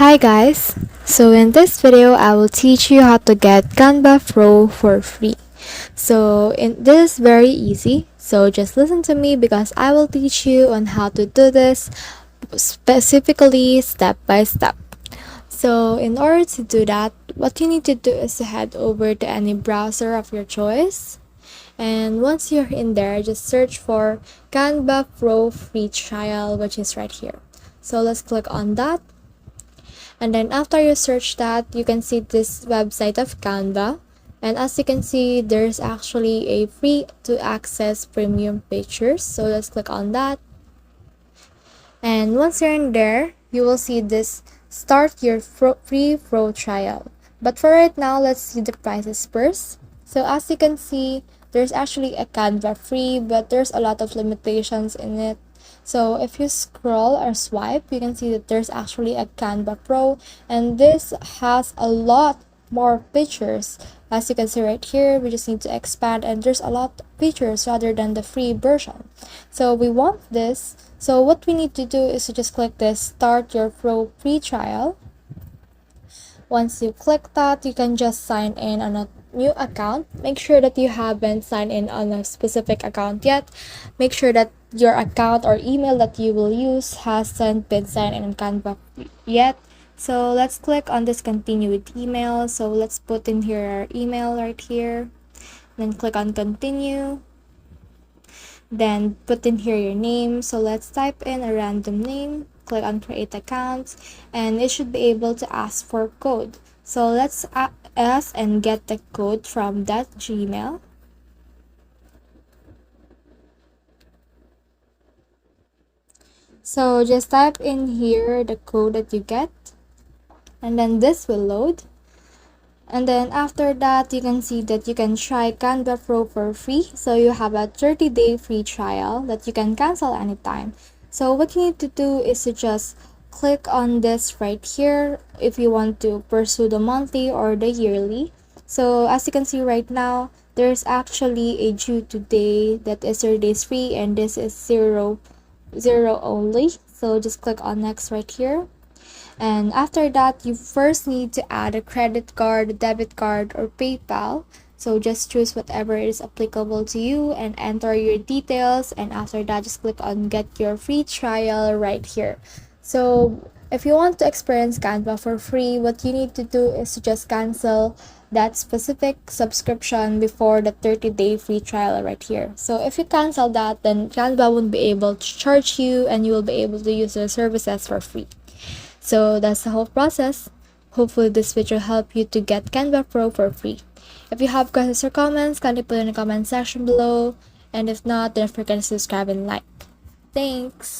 Hi guys! So in this video, I will teach you how to get Canva Pro for free. This is very easy. So just listen to me because I will teach you on how to do this specifically step by step. So in order to do that, what you need to do is to head over to any browser of your choice. And once you're in there, just search for Canva Pro free trial, which is right here. So let's click on that. And then after you search that, you can see this website of Canva. And as you can see, there's actually a free to access premium pictures. So let's click on that. And once you're in there, you will see this start your free pro trial. But for right now, let's see the prices first. So as you can see, there's actually a Canva free, but there's a lot of limitations in it. So if you scroll or swipe, you can see that there's actually a Canva Pro, and this has a lot more features. As you can see right here, we just need to expand, and there's a lot of features rather than the free version. So we want this. So what we need to do is to just click this start your pro free trial. Once you click that, you can just sign in on a new account. Make sure that you haven't signed in on a specific account yet. Make sure that your account or email that you will use hasn't been signed in on Canva yet. So let's click on this continue with email. So let's put in here our email right here. Then click on continue. Then put in here your name. So let's type in a random name. Click on create account, and it should be able to ask for code. So let's ask and get the code from that Gmail. So just type in here the code that you get, and then this will load. And then after that, you can see that you can try Canva Pro for free. So you have a 30-day free trial that you can cancel anytime. So what you need to do is to just click on this right here if you want to pursue the monthly or the yearly. So as you can see right now, there's actually a due today that is 30 days free, and this is zero only. So just click on next right here. And after that, you first need to add a credit card, debit card, or PayPal. So just choose whatever is applicable to you and enter your details. And after that, just click on get your free trial right here. So if you want to experience Canva for free, what you need to do is to just cancel that specific subscription before the 30-day free trial right here. So if you cancel that, then Canva won't be able to charge you, and you will be able to use their services for free. So that's the whole process. Hopefully this video will help you to get Canva Pro for free. If you have questions or comments, kindly put in the comment section below. And if not, don't forget to subscribe and like. Thanks!